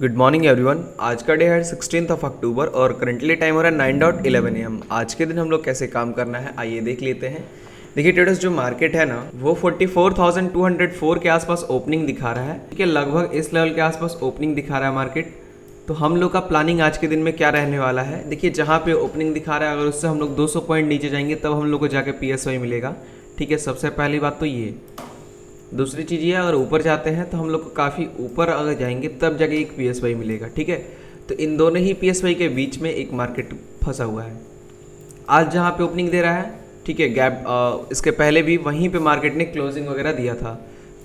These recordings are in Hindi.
Good morning everyone. आज का डे है 16 अक्टूबर और करंटली टाइम हो रहा है 9:11 AM। आज के दिन हम लोग कैसे काम करना है आइए देख लेते हैं। देखिए ट्रेडर्स, जो मार्केट है ना वो 44,204 के आसपास ओपनिंग दिखा रहा है। ठीक है, लगभग इस लेवल के आसपास ओपनिंग दिखा रहा है मार्केट। तो हम लोग का प्लानिंग आज के दिन में क्या रहने वाला है, देखिए जहाँ पे ओपनिंग दिखा रहा है अगर उससे हम लोग 200 पॉइंट नीचे जाएंगे तब हम लोग को जाके PSY मिलेगा। ठीक है, सबसे पहली बात तो ये। दूसरी चीज़ ये, अगर ऊपर जाते हैं तो हम लोग को काफ़ी ऊपर अगर जाएंगे तब जाके एक PSY मिलेगा। ठीक है, तो इन दोनों ही PSY के बीच में एक मार्केट फंसा हुआ है। आज जहाँ पे ओपनिंग दे रहा है, ठीक है, गैप इसके पहले भी वहीं पे मार्केट ने क्लोजिंग वगैरह दिया था,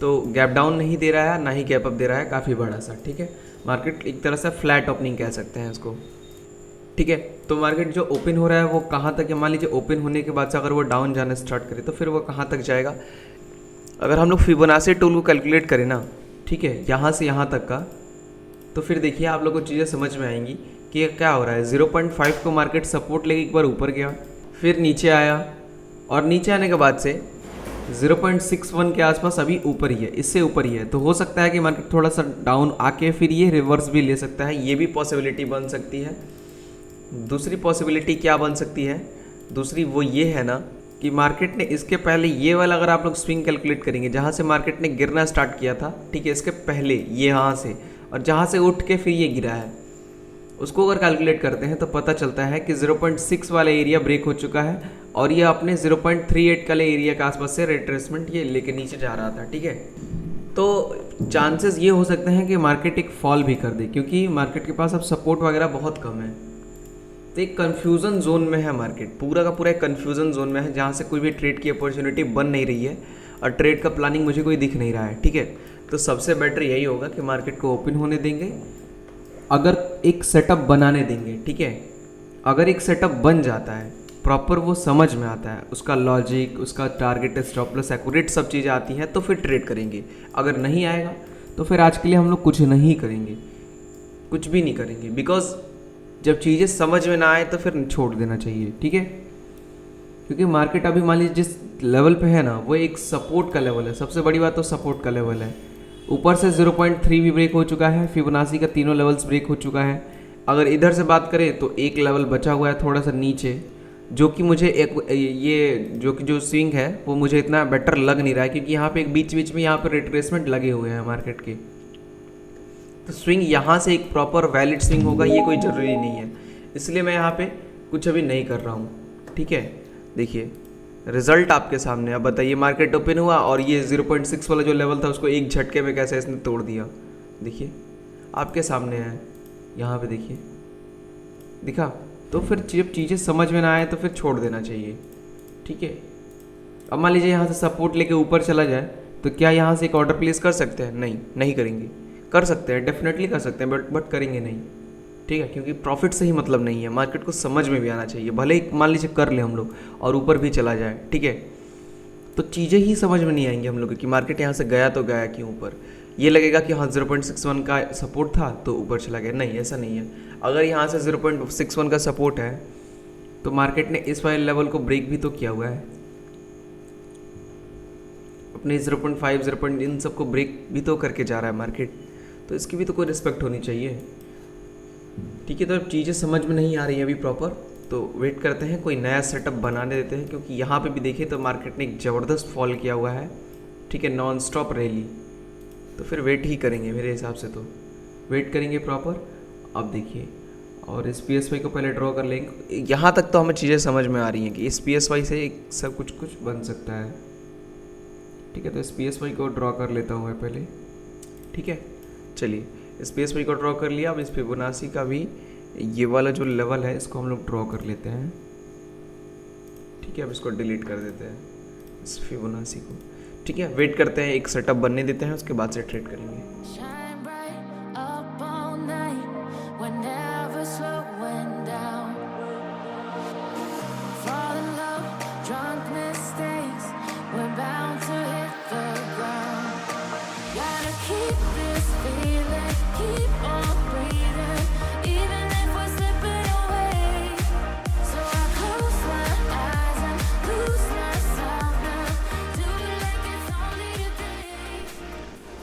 तो गैप डाउन नहीं दे रहा है ना ही गैप अप दे रहा है काफ़ी बड़ा सा। ठीक है, मार्केट एक तरह से फ्लैट ओपनिंग कह सकते हैं इसको। ठीक है, तो मार्केट जो ओपन हो रहा है वो कहाँ तक है, मान लीजिए ओपन होने के बाद से अगर वो डाउन जाना स्टार्ट करे तो फिर वो कहाँ तक जाएगा। अगर हम लोग फिबोनाची टूल को कैलकुलेट करें ना, ठीक है, यहाँ से यहाँ तक का, तो फिर देखिए आप लोग को चीज़ें समझ में आएंगी कि ये क्या हो रहा है। 0.5 को मार्केट सपोर्ट लेके एक बार ऊपर गया, फिर नीचे आया और नीचे आने के बाद से 0.61 के आसपास अभी ऊपर ही है, इससे ऊपर ही है। तो हो सकता है कि मार्केट थोड़ा सा डाउन आके फिर ये रिवर्स भी ले सकता है, ये भी पॉसिबिलिटी बन सकती है। दूसरी पॉसिबिलिटी क्या बन सकती है, दूसरी वो ये है ना कि मार्केट ने इसके पहले ये वाला, अगर आप लोग स्विंग कैलकुलेट करेंगे जहाँ से मार्केट ने गिरना स्टार्ट किया था, ठीक है, इसके पहले ये यहाँ से और जहाँ से उठ के फिर ये गिरा है, उसको अगर कैलकुलेट करते हैं तो पता चलता है कि 0.6 वाला एरिया ब्रेक हो चुका है और ये अपने 0.38 वाले एरिया के आसपास से रिट्रेसमेंट ये लेके नीचे जा रहा था। ठीक है, तो चांसेस ये हो सकते हैं कि मार्केट एक फॉल भी कर दे, क्योंकि मार्केट के पास अब सपोर्ट वगैरह बहुत कम है। तो एक कन्फ्यूज़न जोन में है मार्केट, पूरा का पूरा एक कन्फ्यूज़न जोन में है, जहाँ से कोई भी ट्रेड की अपॉर्चुनिटी बन नहीं रही है और ट्रेड का प्लानिंग मुझे कोई दिख नहीं रहा है। ठीक है, तो सबसे बेटर यही होगा कि मार्केट को ओपन होने देंगे, अगर एक सेटअप बनाने देंगे। ठीक है, अगर एक सेटअप बन जाता है प्रॉपर, वो समझ में आता है, उसका लॉजिक, उसका टारगेट, स्टॉप लॉस, एक्यूरेट सब चीज़ें आती हैं, तो फिर ट्रेड करेंगे। अगर नहीं आएगा तो फिर आज के लिए हम लोग कुछ नहीं करेंगे, कुछ भी नहीं करेंगे, बिकॉज जब चीज़ें समझ में ना आए तो फिर छोड़ देना चाहिए। ठीक है, क्योंकि मार्केट अभी मान लीजिए जिस लेवल पे है ना वो एक सपोर्ट का लेवल है। सबसे बड़ी बात तो सपोर्ट का लेवल है। ऊपर से 0.3 भी ब्रेक हो चुका है, फिबोनाची का तीनों लेवल्स ब्रेक हो चुका है। अगर इधर से बात करें तो एक लेवल बचा हुआ है थोड़ा सा नीचे, जो कि मुझे एक ये जो स्विंग है वो मुझे इतना बेटर लग नहीं रहा है, क्योंकि यहाँ पे एक बीच बीच में यहाँ पे रिट्रेसमेंट लगे हुए हैं मार्केट के। तो स्विंग यहाँ से एक प्रॉपर वैलिड स्विंग होगा ये कोई ज़रूरी नहीं है, इसलिए मैं यहाँ पे कुछ अभी नहीं कर रहा हूँ। ठीक है, देखिए रिजल्ट आपके सामने। अब बताइए, मार्केट ओपन हुआ और ये 0.6 वाला जो लेवल था उसको एक झटके में कैसे इसने तोड़ दिया। देखिए आपके सामने है, यहाँ पे देखिए, दिखा। तो फिर जब चीज़ें समझ में ना आए तो फिर छोड़ देना चाहिए। ठीक है, अब मान लीजिए यहाँ से सपोर्ट लेके ऊपर चला जाए तो क्या यहाँ से एक ऑर्डर प्लेस कर सकते हैं? नहीं, नहीं करेंगे। कर सकते हैं, डेफिनेटली कर सकते हैं, बट करेंगे नहीं। ठीक है, क्योंकि प्रॉफिट से ही मतलब नहीं है, मार्केट को समझ में भी आना चाहिए। भले ही मान लीजिए कर ले हम लोग और ऊपर भी चला जाए, ठीक है, तो चीज़ें ही समझ में नहीं आएंगी हम लोग कि मार्केट यहाँ से गया तो गया क्यों ऊपर। ये लगेगा कि हाँ 0.61 का सपोर्ट था तो ऊपर चला गया, नहीं ऐसा नहीं है। अगर यहाँ से 0.61 का सपोर्ट है तो मार्केट ने इस वाले लेवल को ब्रेक भी तो किया हुआ है, अपने 0.5 0. इन सबको ब्रेक भी तो करके जा रहा है मार्केट, तो इसकी भी तो कोई रिस्पेक्ट होनी चाहिए। ठीक है, तो अब चीज़ें समझ में नहीं आ रही है अभी प्रॉपर, तो वेट करते हैं, कोई नया सेटअप बनाने देते हैं, क्योंकि यहाँ पे भी देखिए तो मार्केट ने एक ज़बरदस्त फॉल किया हुआ है। ठीक है, नॉन स्टॉप रैली, तो फिर वेट ही करेंगे मेरे हिसाब से, तो वेट करेंगे प्रॉपर। अब देखिए, और इस PSY को पहले ड्रॉ कर लेंगे। यहाँ तक तो हमें चीज़ें समझ में आ रही हैं कि इस PSY से एक सब कुछ बन सकता है। ठीक है, तो इस PSY को ड्रॉ कर लेता हूँ मैं पहले। ठीक है, चलिए इस PSY को ड्रॉ कर लिया। अब इस फिबोनाची का भी ये वाला जो लेवल है इसको हम लोग ड्रॉ कर लेते हैं। ठीक है, अब इसको डिलीट कर देते हैं इस फिबोनाची को। ठीक है, वेट करते हैं, एक सेटअप बनने देते हैं, उसके बाद से ट्रेड करेंगे।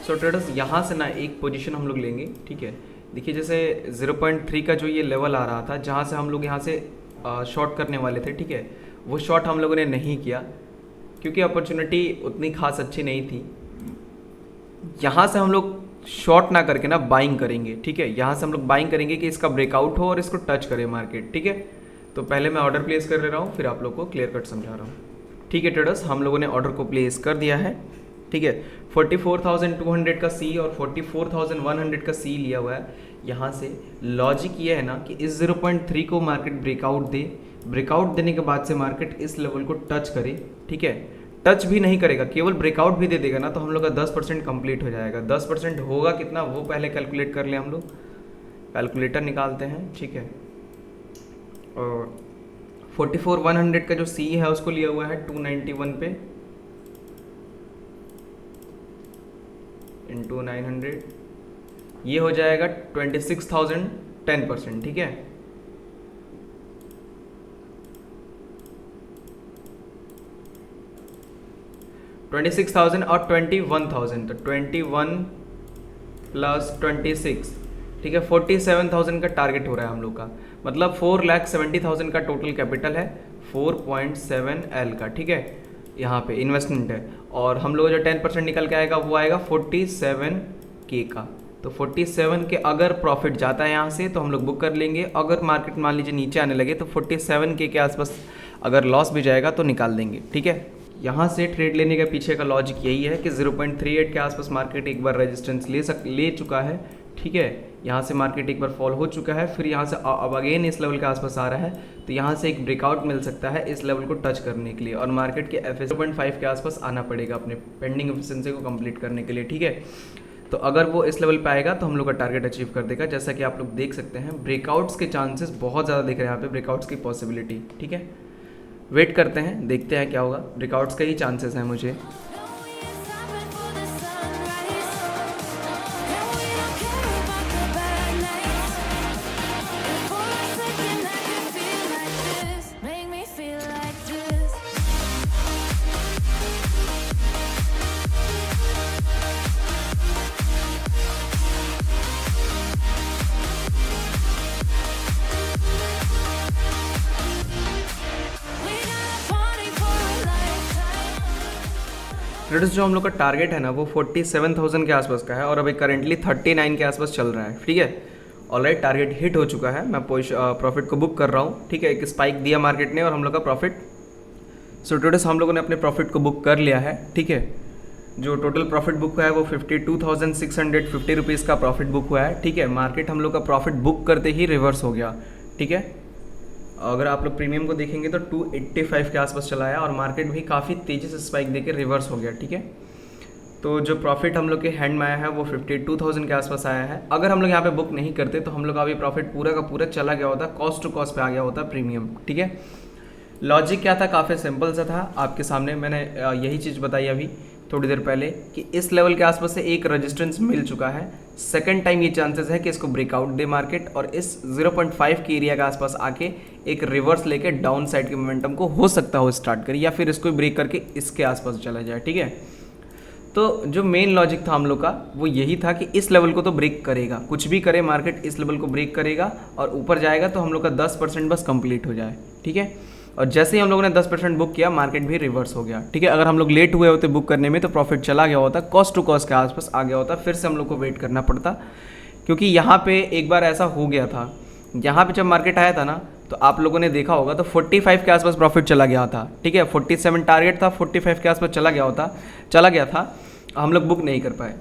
सो ट्रेडर्स, यहाँ से ना एक पोजीशन हम लोग लेंगे। ठीक है, देखिए जैसे 0.3 का जो ये लेवल आ रहा था, जहाँ से हम लोग यहाँ से शॉर्ट करने वाले थे, ठीक है, वो शॉर्ट हम लोगों ने नहीं किया क्योंकि अपॉर्चुनिटी उतनी खास अच्छी नहीं थी। यहाँ से हम लोग शॉर्ट ना करके ना बाइंग करेंगे, ठीक है, यहाँ से हम लोग बाइंग करेंगे कि इसका ब्रेकआउट हो और इसको टच करे मार्केट, ठीक है। तो पहले मैं ऑर्डर प्लेस कर ले रहा हूँ, फिर आप लोग को क्लियर कट समझा रहा हूँ। ठीक है ट्रेडर्स, हम लोगों ने ऑर्डर को प्लेस कर दिया है, ठीक है। 44,200 का सी और 44,100 का सी लिया हुआ है। यहाँ से लॉजिक ये है ना कि इस 0.3 को मार्केट ब्रेकआउट दे, ब्रेकआउट देने के बाद से मार्केट इस लेवल को टच करे, ठीक है। टच भी नहीं करेगा, केवल ब्रेकआउट भी दे देगा ना, तो हम लोग का 10% कंप्लीट हो जाएगा। 10% होगा कितना वो पहले कैलकुलेट कर ले, हम लोग कैलकुलेटर निकालते हैं, ठीक है। और 44,100 का जो सी है उसको लिया हुआ है 291 पे इंटू 900, ये हो जाएगा 26,000 10%, ठीक है। $26,000 और 21,000, तो 21 प्लस 26, ठीक है, 47,000 का टारगेट हो रहा है हम लोग का। मतलब 4,70,000 का टोटल कैपिटल है, 4.7 L का, ठीक है, यहाँ पे इन्वेस्टमेंट है। और हम लोग जो 10% निकल के आएगा वो आएगा 47K का। तो 47 के अगर प्रॉफिट जाता है यहाँ से तो हम लोग बुक कर लेंगे। अगर मार्केट मान लीजिए नीचे आने लगे तो 47K के आसपास अगर लॉस भी जाएगा तो निकाल देंगे, ठीक है। यहाँ से ट्रेड लेने के पीछे का लॉजिक यही है कि 0.38 के आसपास मार्केट एक बार रेजिस्टेंस ले चुका है, ठीक है। यहाँ से मार्केट एक बार फॉल हो चुका है, फिर यहाँ से अब अगेन इस लेवल के आसपास आ रहा है, तो यहाँ से एक ब्रेकआउट मिल सकता है इस लेवल को टच करने के लिए, और मार्केट के एफ 0.5 के आसपास आना पड़ेगा अपने पेंडिंग एफिशिएंसी को कंप्लीट करने के लिए, ठीक है। तो अगर वो इस लेवल पे आएगा तो हम लोग का टारगेट अचीव कर देगा। जैसा कि आप लोग देख सकते हैं ब्रेकआउट्स के चांसेस बहुत ज़्यादा दिख रहे हैं यहाँ पे, ब्रेकआउट्स की पॉसिबिलिटी, ठीक है। वेट करते हैं, देखते हैं क्या होगा। ब्रेकआउट्स के ही चांसेस हैं मुझे। ट्रेडर्स जो हम लोग का टारगेट है ना वो 47,000 के आसपास का है और अभी करेंटली 39 के आसपास चल रहा है, ठीक है। ऑलराइट, टारगेट हिट हो चुका है, मैं प्रॉफिट को बुक कर रहा हूँ, ठीक है। एक स्पाइक दिया मार्केट ने और हम लोग का प्रॉफिट, सो ट्रेडर्स हम लोगों ने अपने प्रॉफिट को बुक कर लिया है, ठीक है। जो टोटल प्रॉफिट बुक हुआ है वो 52,650 रुपीज़ का प्रॉफिट बुक हुआ है, ठीक है। मार्केट हम लोग का प्रॉफिट बुक करते ही रिवर्स हो गया, ठीक है। अगर आप लोग प्रीमियम को देखेंगे तो 285 के आसपास चला है और मार्केट भी काफ़ी तेज़ी से स्पाइक देके रिवर्स हो गया, ठीक है। तो जो प्रॉफिट हम लोग के हैंड में आया है वो 52,000 के आसपास आया है। अगर हम लोग यहाँ पे बुक नहीं करते तो हम लोग का अभी प्रॉफिट पूरा का पूरा चला गया होता, कॉस्ट टू कॉस्ट पे आ गया होता प्रीमियम, ठीक है। लॉजिक क्या था, काफ़ी सिंपल सा था, आपके सामने मैंने यही चीज़ बताई अभी थोड़ी देर पहले कि इस लेवल के आसपास से एक रेजिस्टेंस मिल चुका है। सेकंड टाइम ये चांसेस है कि इसको ब्रेकआउट दे मार्केट और इस 0.5 के एरिया के आसपास आके एक रिवर्स लेके डाउन साइड के मोमेंटम को हो सकता हो स्टार्ट करे, या फिर इसको ब्रेक करके इसके आसपास चला जाए, ठीक है। तो जो मेन लॉजिक था हम लोग का वो यही था कि इस लेवल को तो ब्रेक करेगा, कुछ भी करे मार्केट इस लेवल को ब्रेक करेगा और ऊपर जाएगा तो हम लोग का 10% बस कंप्लीट हो जाए, ठीक है। और जैसे ही हम लोगों ने 10% बुक किया मार्केट भी रिवर्स हो गया, ठीक है। अगर हम लोग लेट हुए होते बुक करने में तो प्रॉफिट चला गया होता, कॉस्ट टू कॉस्ट के आसपास आ गया होता, फिर से हम लोग को वेट करना पड़ता, क्योंकि यहाँ पे एक बार ऐसा हो गया था। यहाँ पे जब मार्केट आया था ना तो आप लोगों ने देखा होगा तो 45 के आसपास प्रॉफिट चला गया था, ठीक है। 47 टारगेट था, 45 के आसपास चला गया था, हम लोग बुक नहीं कर पाए।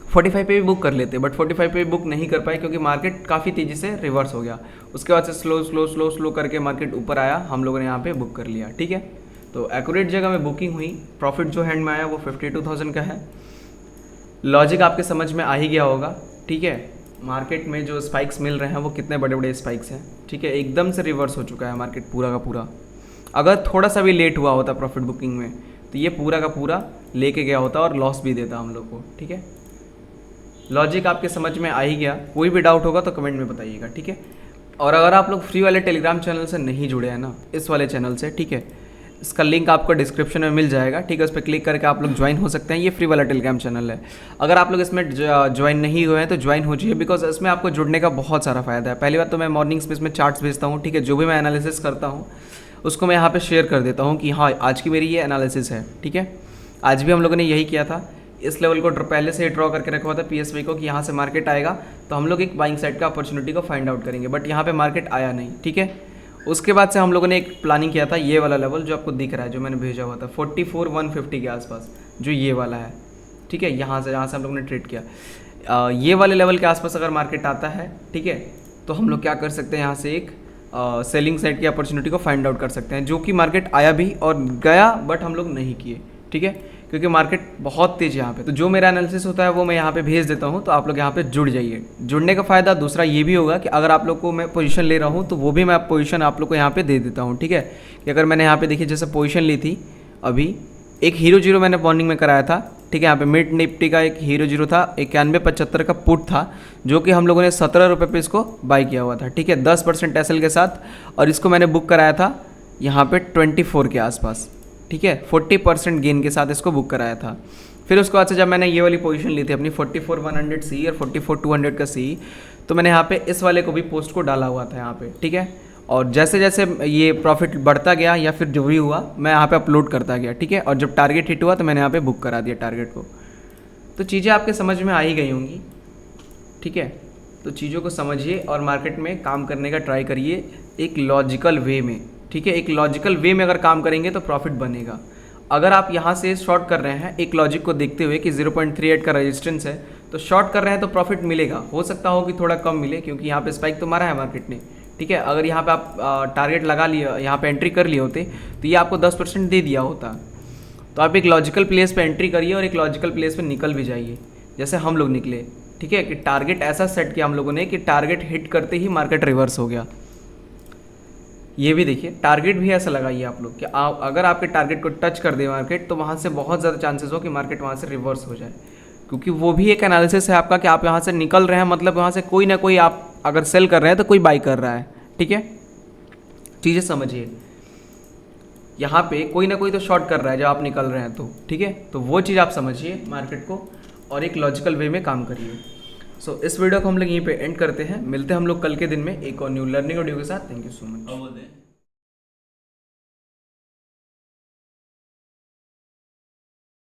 45 पे भी बुक कर लेते बट 45 पे भी बुक नहीं कर पाए क्योंकि मार्केट काफ़ी तेज़ी से रिवर्स हो गया। उसके बाद से स्लो करके मार्केट ऊपर आया, हम लोगों ने यहाँ पे बुक कर लिया, ठीक है। तो एक्यूरेट जगह में बुकिंग हुई, प्रॉफिट जो हैंड में आया वो 52,000 का है। लॉजिक आपके समझ में आ ही गया होगा, ठीक है। मार्केट में जो स्पाइक्स मिल रहे हैं वो कितने बड़े बड़े स्पाइक्स हैं, ठीक है। एकदम से रिवर्स हो चुका है मार्केट पूरा का पूरा। अगर थोड़ा सा भी लेट हुआ होता प्रॉफिट बुकिंग में तो ये पूरा का पूरा लेके गया होता और लॉस भी देता हम लोग को, ठीक है। लॉजिक आपके समझ में आ ही गया, कोई भी डाउट होगा तो कमेंट में बताइएगा, ठीक है। और अगर आप लोग फ्री वाले टेलीग्राम चैनल से नहीं जुड़े हैं ना, इस वाले चैनल से, ठीक है, इसका लिंक आपको डिस्क्रिप्शन में मिल जाएगा, ठीक है। उस पर क्लिक करके आप लोग ज्वाइन हो सकते हैं। ये फ्री वाला टेलीग्राम चैनल है। अगर आप लोग इसमें ज्वाइन नहीं हुए हैं तो ज्वाइन हो जाइए, बिकॉज इसमें आपको जुड़ने का बहुत सारा फ़ायदा है। पहली बात तो मैं मॉर्निंग्स में इसमें चार्ट्स भेजता हूँ, ठीक है। जो भी मैं एनालिसिस करता हूँ उसको मैं यहाँ पे शेयर कर देता हूँ कि हाँ आज की मेरी ये एनालिसिस है, ठीक है। आज भी हम लोगों ने यही किया था। इस लेवल को पहले से ही ड्रॉ करके रखा हुआ था PSY को कि यहाँ से मार्केट आएगा तो हम लोग एक बाइंग साइड का अपॉर्चुनिटी को फाइंड आउट करेंगे, बट यहाँ पे मार्केट आया नहीं, ठीक है। उसके बाद से हम लोगों ने एक प्लानिंग किया था, ये वाला लेवल जो आपको दिख रहा है, जो मैंने भेजा हुआ था 44,150 के आसपास, जो ये वाला है, ठीक है। यहाँ से हम लोगों ने ट्रेड किया। ये वाले लेवल के आसपास अगर मार्केट आता है, ठीक है, तो हम लोग क्या कर सकते हैं, यहाँ से एक सेलिंग साइड की अपॉर्चुनिटी को फाइंड आउट कर सकते हैं, जो कि मार्केट आया भी और गया, बट हम लोग नहीं किए, ठीक है, क्योंकि मार्केट बहुत तेज यहाँ पे। तो जो मेरा एनालिसिस होता है वो मैं यहाँ पे भेज देता हूँ, तो आप लोग यहाँ पे जुड़ जाइए। जुड़ने का फ़ायदा दूसरा ये भी होगा कि अगर आप लोग को मैं पोजीशन ले रहा हूँ तो वो भी मैं पोजीशन आप लोग को यहाँ पे दे देता हूँ, ठीक है। कि अगर मैंने यहाँ पे देखिए जैसे पोजीशन ली थी, अभी एक हीरो जीरो मैंने मॉर्निंग में कराया था, ठीक है। यहाँ पे मिड निफ्टी का एक हीरो जीरो था, 91.75 का पुट था, जो कि हम लोगों ने 17 रुपये पे इसको बाई किया हुआ था, ठीक है, 10% एसएल के साथ। और इसको मैंने बुक कराया था यहाँ पे 24 के आसपास, ठीक है, 40% गेन के साथ इसको बुक कराया था। फिर उसके बाद से जब मैंने ये वाली पोजीशन ली थी अपनी 44,100 सी और 44,200 का सी, तो मैंने यहाँ पे इस वाले को भी पोस्ट को डाला हुआ था यहाँ पे, ठीक है। और जैसे जैसे ये प्रॉफिट बढ़ता गया या फिर जो भी हुआ मैं यहाँ पे अपलोड करता गया, ठीक है। और जब टारगेट हिट हुआ तो मैंने यहाँ पे बुक करा दिया टारगेट को। तो चीज़ें आपके समझ में आ ही गई होंगी, ठीक है। तो चीज़ों को समझिए और मार्केट में काम करने का ट्राई करिए एक लॉजिकल वे में, ठीक है। एक लॉजिकल वे में अगर काम करेंगे तो प्रॉफिट बनेगा। अगर आप यहाँ से शॉर्ट कर रहे हैं एक लॉजिक को देखते हुए कि 0.38 का रेजिस्टेंस है, तो शॉर्ट कर रहे हैं तो प्रॉफिट मिलेगा। हो सकता हो कि थोड़ा कम मिले, क्योंकि यहाँ पे स्पाइक तो मारा है मार्केट ने, ठीक है। अगर यहाँ पे आप टारगेट लगा लिए, यहाँ पे एंट्री कर लिए होते तो ये आपको 10% दे दिया होता। तो आप एक लॉजिकल प्लेस पे एंट्री करिए और एक लॉजिकल प्लेस पे निकल भी जाइए, जैसे हम लोग निकले, ठीक है। कि टारगेट ऐसा सेट किया हम लोगों ने कि टारगेट हिट करते ही मार्केट रिवर्स हो गया। ये भी देखिए, टारगेट भी ऐसा लगाइए आप लोग कि अगर आपके टारगेट को टच कर दे मार्केट, तो वहाँ से बहुत ज़्यादा चांसेस हो कि मार्केट वहाँ से रिवर्स हो जाए, क्योंकि वो भी एक एनालिसिस है आपका कि आप यहाँ से निकल रहे हैं, मतलब वहाँ से कोई ना कोई आप अगर सेल कर रहे हैं तो कोई बाई कर रहा है, ठीक है। चीज़ें समझिए, यहाँ पे कोई ना कोई तो शॉर्ट कर रहा है जब आप निकल रहे हैं तो, ठीक है। तो वो चीज़ आप समझिए मार्केट को और एक लॉजिकल वे में काम करिए। सो इस वीडियो को हम लोग यहीं पे एंड करते हैं। मिलते हैं हम लोग कल के दिन में एक और न्यू लर्निंग वीडियो के साथ। Thank you so much.